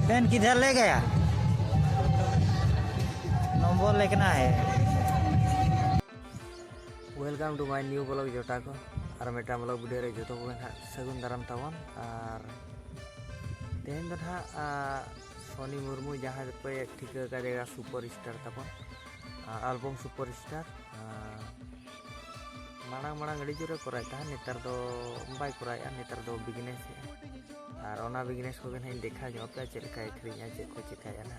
Pen किधर ले गया? नंबर लिखना है। Welcome to my new blog जोटा को और मेटा ब्लॉग वीडियो रे जो को ना सगुन दाराम तावन और तेन दो ना सोनी मुर्मू जहाँ पे ठिका करेगा सुपर स्टार तापन एल्बम सुपर स्टार मांग मांग अड़ी जोरे कराय था नेतार दो बाय कराय नेतार दो बिजनेस और ओना बिजनेस को ना देखा जो पे चलका एक्रिया चे को चिकाया ना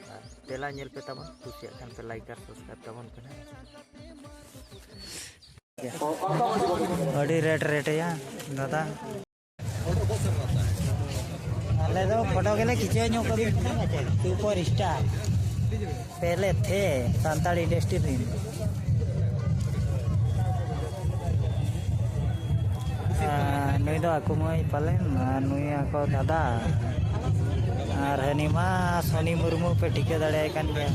और तेला नेल पे ताबन कुसिया खान पे लाइक और सब्सक्राइब ताबन कना अड़ी रेट या दादा अले तो फोटो के लिए खींचे नो कभी सुपर स्टार पहले थे सांताड़ी इंडस्ट्री नुई दो आकु मई पालेन नुई आको दादा और हनीमा सोनी मुर्मू पे टिके दाड़े कान गया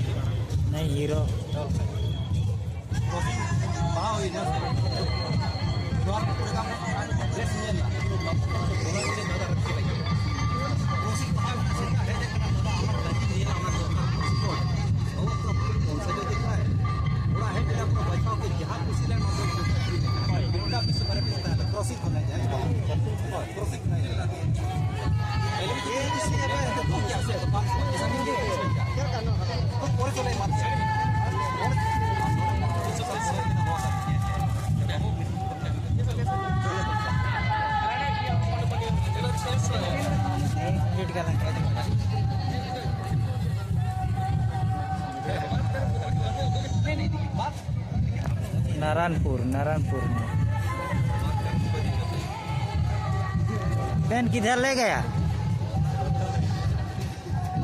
नहीं हीरो नारायणपुर में पेन किधर ले गया?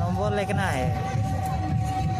नंबर लिखना है।